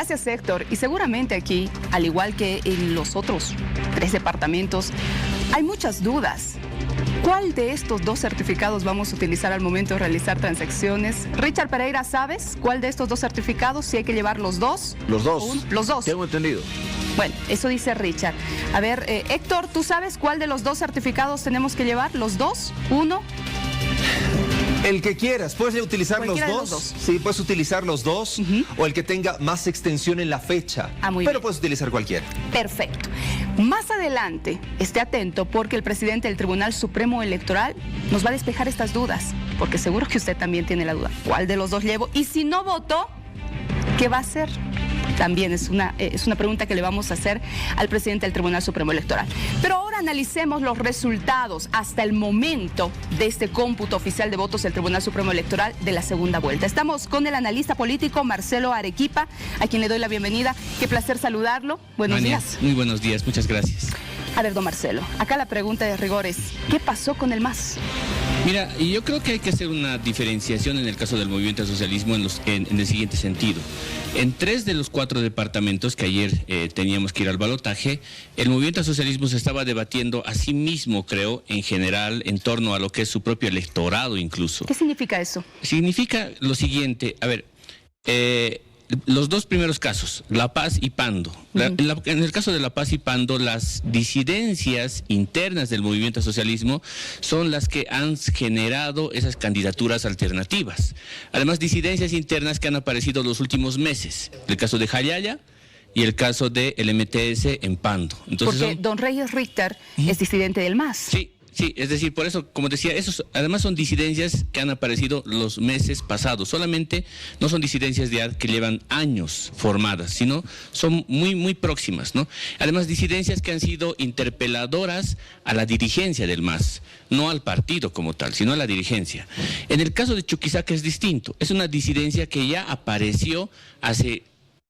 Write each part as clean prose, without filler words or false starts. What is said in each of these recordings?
Gracias, Héctor. Y seguramente aquí, al igual que en los otros 3 departamentos, hay muchas dudas. ¿Cuál de estos 2 certificados vamos a utilizar al momento de realizar transacciones? Richard Pereira, ¿sabes cuál de estos 2 certificados? Si hay que llevar los 2. Los 2. Los 2. Tengo entendido. Bueno, eso dice Richard. A ver, Héctor, ¿tú sabes cuál de los 2 certificados tenemos que llevar? ¿Los 2? ¿1? El que quieras, puedes utilizar los dos. Sí, puedes utilizar los dos, o el que tenga más extensión en la fecha. Pero puedes utilizar cualquiera. Perfecto. Más adelante, esté atento porque el presidente del Tribunal Supremo Electoral nos va a despejar estas dudas, porque seguro que usted también tiene la duda. ¿Cuál de los 2 llevo? Y si no votó, ¿qué va a hacer? También es una pregunta que le vamos a hacer al presidente del Tribunal Supremo Electoral. Pero ahora analicemos los resultados hasta el momento de este cómputo oficial de votos del Tribunal Supremo Electoral de la segunda vuelta. Estamos con el analista político Marcelo Arequipa, a quien le doy la bienvenida. Qué placer saludarlo. Buenos días. Muy buenos días, muchas gracias. A ver, don Marcelo, acá la pregunta de rigor es, ¿qué pasó con el MAS? Mira, yo creo que hay que hacer una diferenciación en el caso del movimiento al socialismo en el siguiente sentido. En 3 de los 4 departamentos que ayer teníamos que ir al balotaje, el movimiento al socialismo se estaba debatiendo a sí mismo, creo, en general, en torno a lo que es su propio electorado incluso. ¿Qué significa eso? Significa lo siguiente, a ver, los 2 primeros casos, La Paz y Pando. En el caso de La Paz y Pando, las disidencias internas del movimiento al socialismo son las que han generado esas candidaturas alternativas. Además, disidencias internas que han aparecido los últimos meses. El caso de Jayaya y el caso del MTS en Pando. Entonces, porque don Reyes Richter es disidente del MAS. Sí. Sí, es decir, por eso, como decía, esos además son disidencias que han aparecido los meses pasados. Solamente no son disidencias que llevan años formadas, sino son muy próximas, ¿no? Además, disidencias que han sido interpeladoras a la dirigencia del MAS, no al partido como tal, sino a la dirigencia. En el caso de Chuquisaca es distinto. Es una disidencia que ya apareció hace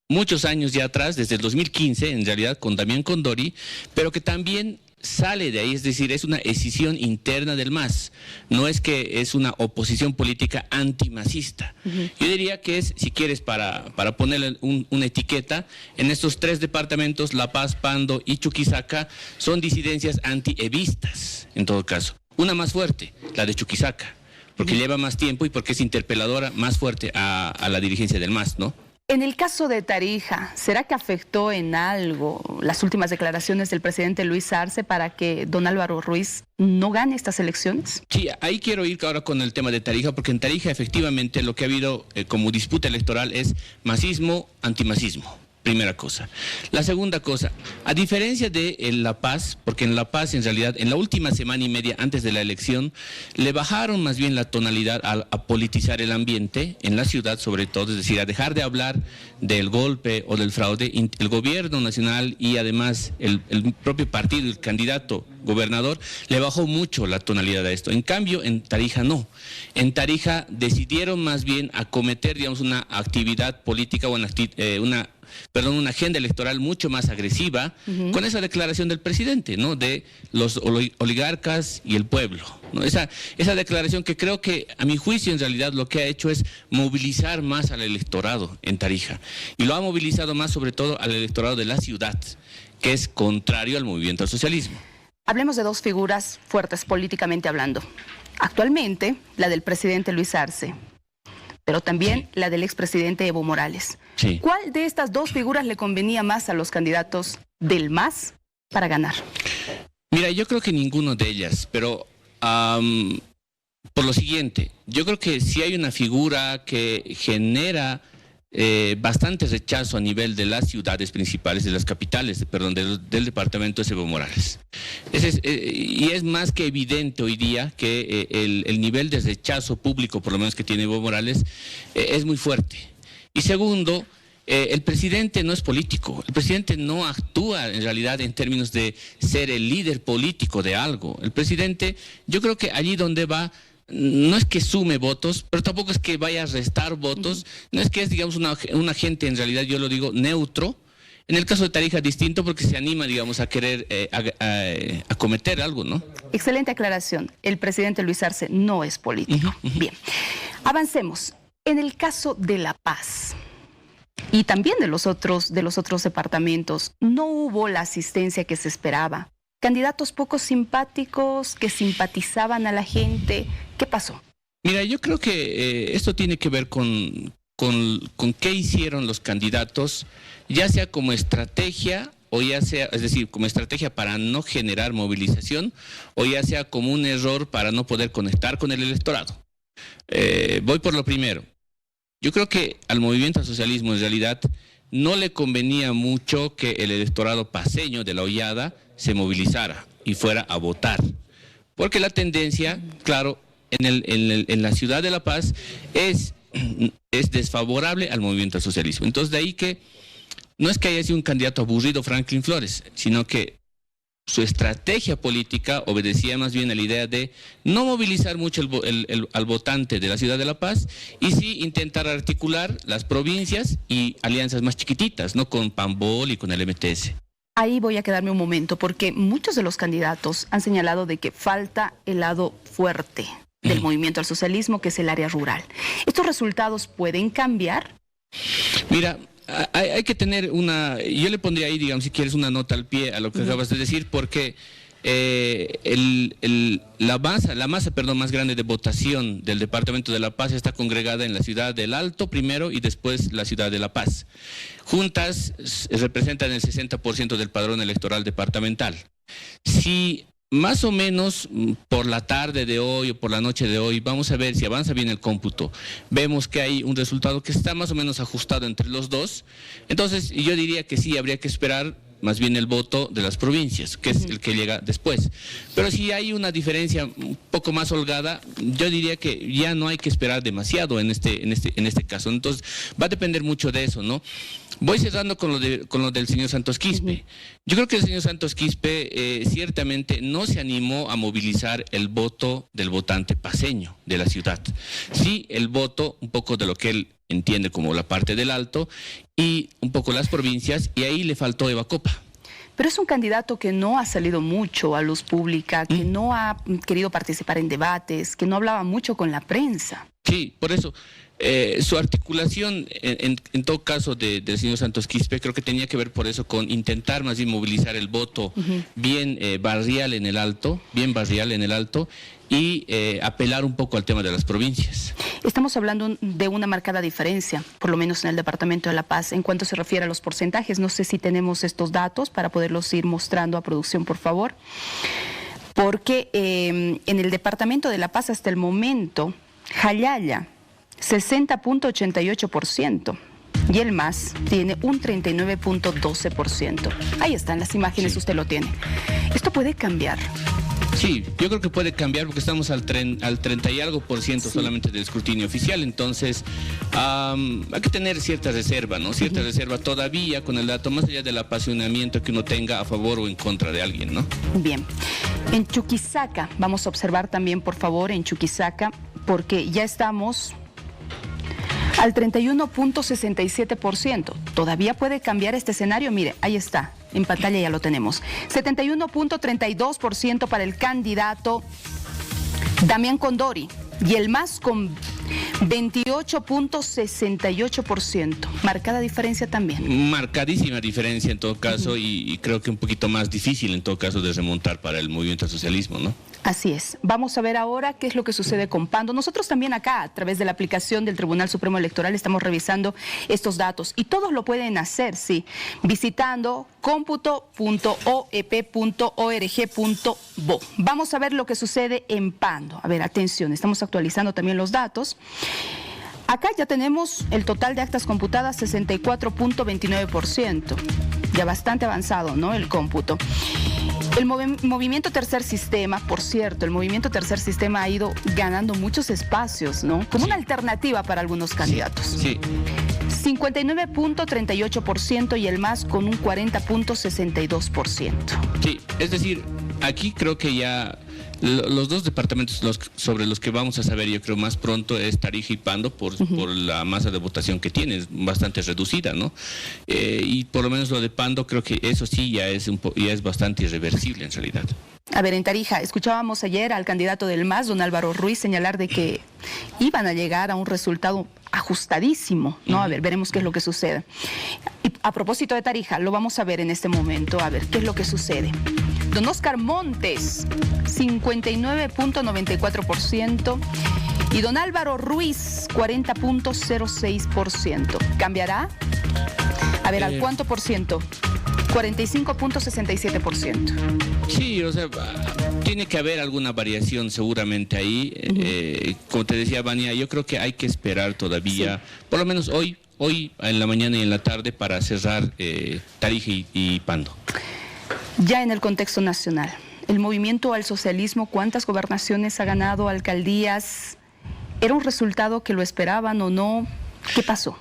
muchos años ya atrás, desde el 2015, en realidad, con Damián Condori, pero que también sale de ahí, es decir, es una escisión interna del MAS, no es que es una oposición política antimasista. Yo diría que es, si quieres, para ponerle una etiqueta, en estos 3 departamentos, La Paz, Pando y Chuquisaca, son disidencias antievistas, en todo caso. Una más fuerte, la de Chuquisaca, porque lleva más tiempo y porque es interpeladora más fuerte a la dirigencia del MAS, ¿no? En el caso de Tarija, ¿será que afectó en algo las últimas declaraciones del presidente Luis Arce para que don Álvaro Ruiz no gane estas elecciones? Sí, ahí quiero ir ahora con el tema de Tarija, porque en Tarija efectivamente lo que ha habido como disputa electoral es masismo, antimasismo. Primera cosa. La segunda cosa, a diferencia de La Paz, porque en La Paz en realidad en la última semana y media antes de la elección le bajaron más bien la tonalidad a politizar el ambiente en la ciudad sobre todo, es decir, a dejar de hablar del golpe o del fraude. El gobierno nacional y además el propio partido, el candidato gobernador, le bajó mucho la tonalidad a esto. En cambio, en Tarija no. En Tarija decidieron más bien acometer, digamos, una actividad política o una agenda electoral mucho más agresiva con esa declaración del presidente, ¿no? De los oligarcas y el pueblo, ¿no? Esa declaración que creo que, a mi juicio, en realidad lo que ha hecho es movilizar más al electorado en Tarija. Y lo ha movilizado más, sobre todo, al electorado de la ciudad, que es contrario al movimiento al socialismo. Hablemos de 2 figuras fuertes políticamente hablando. Actualmente, la del presidente Luis Arce, pero también la del expresidente Evo Morales. Sí. ¿Cuál de estas 2 figuras le convenía más a los candidatos del MAS para ganar? Mira, yo creo que ninguno de ellas, pero por lo siguiente, yo creo que si hay una figura que genera bastante rechazo a nivel de las ciudades principales, de las capitales, del departamento, es Evo Morales. Y es más que evidente hoy día que el nivel de rechazo público, por lo menos que tiene Evo Morales, es muy fuerte. Y segundo, el presidente no es político, el presidente no actúa en realidad en términos de ser el líder político de algo. El presidente, yo creo que allí donde va, no es que sume votos, pero tampoco es que vaya a restar votos, no es que es, digamos, un agente, en realidad yo lo digo, neutro. En el caso de Tarija distinto porque se anima, digamos, a querer acometer algo, ¿no? Excelente aclaración. El presidente Luis Arce no es político. Bien, avancemos. En el caso de La Paz, y también de los otros departamentos, no hubo la asistencia que se esperaba. Candidatos poco simpáticos que simpatizaban a la gente. ¿Qué pasó? Mira, yo creo que esto tiene que ver con qué hicieron los candidatos, ya sea como estrategia o ya sea, es decir, como estrategia para no generar movilización o ya sea como un error para no poder conectar con el electorado. Voy por lo primero. Yo creo que al movimiento al socialismo en realidad no le convenía mucho que el electorado paceño de La Hollada se movilizara y fuera a votar, porque la tendencia, claro, en la ciudad de La Paz es desfavorable al movimiento al socialismo. Entonces de ahí que no es que haya sido un candidato aburrido Franklin Flores, sino que su estrategia política obedecía más bien a la idea de no movilizar mucho al votante de la ciudad de La Paz y sí intentar articular las provincias y alianzas más chiquititas, ¿no? Con Pambol y con el MTS. Ahí voy a quedarme un momento porque muchos de los candidatos han señalado de que falta el lado fuerte del movimiento al socialismo, que es el área rural. ¿Estos resultados pueden cambiar? Mira, hay que tener yo le pondría ahí, digamos, si quieres, una nota al pie a lo que acabas de decir, porque la masa más grande de votación del departamento de La Paz está congregada en la ciudad del Alto primero y después la ciudad de La Paz. Juntas representan el 60% del padrón electoral departamental. Si más o menos por la tarde de hoy o por la noche de hoy, vamos a ver si avanza bien el cómputo, vemos que hay un resultado que está más o menos ajustado entre los dos, entonces yo diría que sí, habría que esperar más bien el voto de las provincias, que es el que llega después. Pero si hay una diferencia un poco más holgada, yo diría que ya no hay que esperar demasiado en este caso. Entonces va a depender mucho de eso, ¿no? Voy cerrando con lo del señor Santos Quispe. Yo creo que el señor Santos Quispe ciertamente no se animó a movilizar el voto del votante paceño de la ciudad. Sí, el voto, un poco de lo que él entiende como la parte del Alto y un poco las provincias, y ahí le faltó Eva Copa. Pero es un candidato que no ha salido mucho a luz pública, que no ha querido participar en debates, que no hablaba mucho con la prensa. Sí, por eso. Su articulación, en todo caso, del señor Santos Quispe, creo que tenía que ver por eso con intentar más bien movilizar el voto bien barrial en el Alto, y apelar un poco al tema de las provincias. Estamos hablando de una marcada diferencia, por lo menos en el departamento de La Paz, en cuanto se refiere a los porcentajes. No sé si tenemos estos datos para poderlos ir mostrando a producción, por favor. Porque en el departamento de La Paz hasta el momento, Jayaya, 60.88%. Y el MAS tiene un 39.12%. Ahí están las imágenes, sí. Usted lo tiene. ¿Esto puede cambiar? Sí, yo creo que puede cambiar porque estamos al 30 y algo % sí. Solamente del escrutinio oficial, entonces hay que tener cierta reserva, ¿no? Cierta reserva todavía con el dato, más allá del apasionamiento que uno tenga a favor o en contra de alguien, ¿no? Bien. En Chuquisaca, vamos a observar también, por favor, en Chuquisaca, porque ya estamos al 31.67%. ¿Todavía puede cambiar este escenario? Mire, ahí está, en pantalla ya lo tenemos. 71.32% para el candidato Damián Condori y el MAS con 28.68%. Marcada diferencia también. Marcadísima diferencia en todo caso y creo que un poquito más difícil en todo caso de remontar para el movimiento al socialismo, ¿no? Así es. Vamos a ver ahora qué es lo que sucede con Pando. Nosotros también acá, a través de la aplicación del Tribunal Supremo Electoral, estamos revisando estos datos. Y todos lo pueden hacer, sí, visitando computo.oep.org.bo. Vamos a ver lo que sucede en Pando. A ver, atención, estamos actualizando también los datos. Acá ya tenemos el total de actas computadas, 64.29%. Ya bastante avanzado, ¿no?, el cómputo. El movimiento Tercer Sistema, por cierto, el movimiento Tercer Sistema ha ido ganando muchos espacios, ¿no? Como una alternativa para algunos candidatos. Sí. 59.38% y el MAS con un 40.62%. Sí, es decir, aquí creo que ya Los dos departamentos sobre los que vamos a saber, yo creo, más pronto es Tarija y Pando por la masa de votación que tiene, es bastante reducida, ¿no? Y por lo menos lo de Pando, creo que eso sí ya es bastante irreversible en realidad. A ver, en Tarija, escuchábamos ayer al candidato del MAS, don Álvaro Ruiz, señalar de que iban a llegar a un resultado ajustadísimo, ¿no? A ver, veremos qué es lo que sucede. Y a propósito de Tarija, lo vamos a ver en este momento, a ver qué es lo que sucede. Don Oscar Montes, 59.94%, y don Álvaro Ruiz, 40.06%. ¿Cambiará? A ver, ¿al cuánto por ciento? 45.67%. Sí, o sea, tiene que haber alguna variación seguramente ahí. Como te decía, Vania, yo creo que hay que esperar todavía, por lo menos hoy en la mañana y en la tarde, para cerrar Tarija y Pando. Ya en el contexto nacional, el movimiento al socialismo, ¿cuántas gobernaciones ha ganado, alcaldías? ¿Era un resultado que lo esperaban o no? ¿Qué pasó?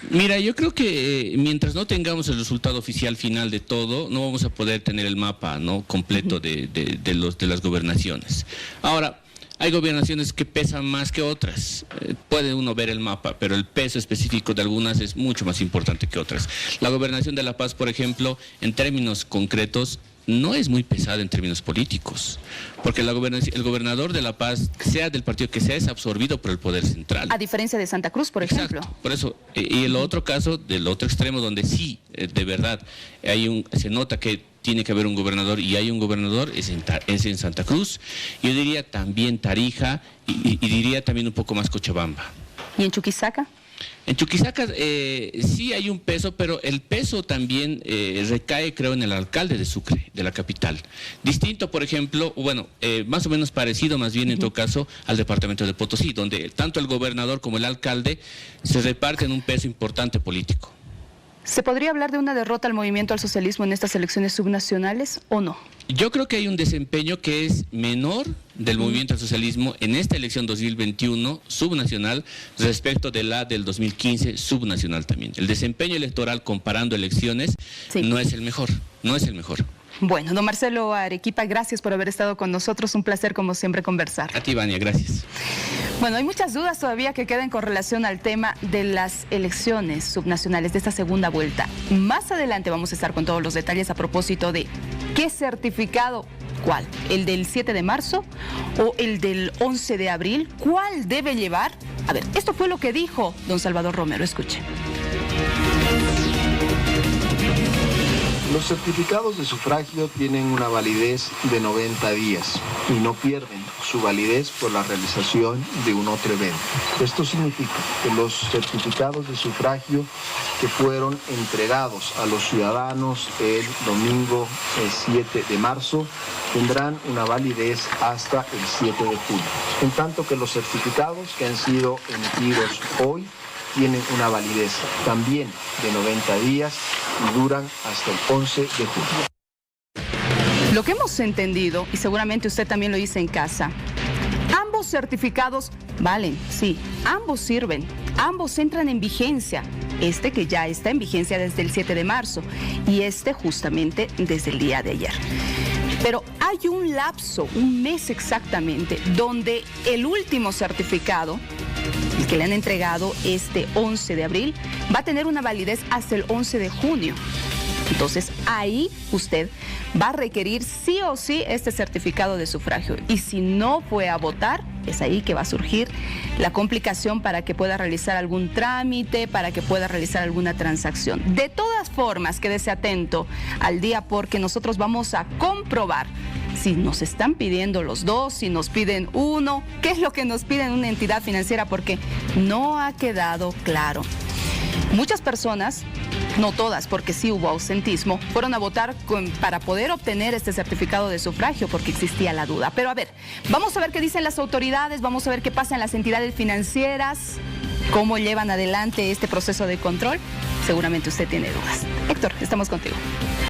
Mira, yo creo que mientras no tengamos el resultado oficial final de todo, no vamos a poder tener el mapa, ¿no?, completo de las gobernaciones. Ahora, hay gobernaciones que pesan más que otras. Puede uno ver el mapa, pero el peso específico de algunas es mucho más importante que otras. La gobernación de La Paz, por ejemplo, en términos concretos, no es muy pesada en términos políticos, porque el gobernador de La Paz, sea del partido que sea, es absorbido por el poder central. A diferencia de Santa Cruz, por ejemplo. Por eso, y el otro caso, del otro extremo, donde sí, de verdad, se nota que tiene que haber un gobernador, y hay un gobernador, es en Santa Cruz, yo diría también Tarija, y diría también un poco más Cochabamba. ¿Y en Chuquisaca? En Chuquisaca sí hay un peso, pero el peso también recae, creo, en el alcalde de Sucre, de la capital. Distinto, por ejemplo, bueno, más o menos parecido, más bien en todo caso, al departamento de Potosí, donde tanto el gobernador como el alcalde se reparten un peso importante político. ¿Se podría hablar de una derrota al movimiento al socialismo en estas elecciones subnacionales o no? Yo creo que hay un desempeño que es menor del movimiento al socialismo en esta elección 2021 subnacional respecto de la del 2015 subnacional también. El desempeño electoral comparando elecciones no es el mejor, no es el mejor. Bueno, don Marcelo Arequipa, gracias por haber estado con nosotros. Un placer, como siempre, conversar. A ti, Vania, gracias. Bueno, hay muchas dudas todavía que quedan con relación al tema de las elecciones subnacionales de esta segunda vuelta. Más adelante vamos a estar con todos los detalles a propósito de qué certificado, ¿cuál? ¿El del 7 de marzo o el del 11 de abril? ¿Cuál debe llevar? A ver, esto fue lo que dijo don Salvador Romero. Escuche. Los certificados de sufragio tienen una validez de 90 días y no pierden su validez por la realización de un otro evento. Esto significa que los certificados de sufragio que fueron entregados a los ciudadanos el domingo 7 de marzo tendrán una validez hasta el 7 de julio. En tanto que los certificados que han sido emitidos hoy tienen una validez también de 90 días y duran hasta el 11 de julio. Lo que hemos entendido, y seguramente usted también lo dice en casa, ambos certificados valen, sí, ambos sirven, ambos entran en vigencia. Este que ya está en vigencia desde el 7 de marzo y este justamente desde el día de ayer. Pero hay un lapso, un mes exactamente, donde el último certificado, el que le han entregado este 11 de abril, va a tener una validez hasta el 11 de junio. Entonces, ahí usted va a requerir sí o sí este certificado de sufragio. Y si no fue a votar, es ahí que va a surgir la complicación para que pueda realizar algún trámite, para que pueda realizar alguna transacción. De todas formas, quédese atento al día porque nosotros vamos a comprobar si nos están pidiendo los dos, si nos piden uno, qué es lo que nos piden una entidad financiera, porque no ha quedado claro. Muchas personas, no todas, porque sí hubo ausentismo, fueron a votar para poder obtener este certificado de sufragio porque existía la duda. Pero a ver, vamos a ver qué dicen las autoridades, vamos a ver qué pasa en las entidades financieras, cómo llevan adelante este proceso de control. Seguramente usted tiene dudas. Héctor, estamos contigo.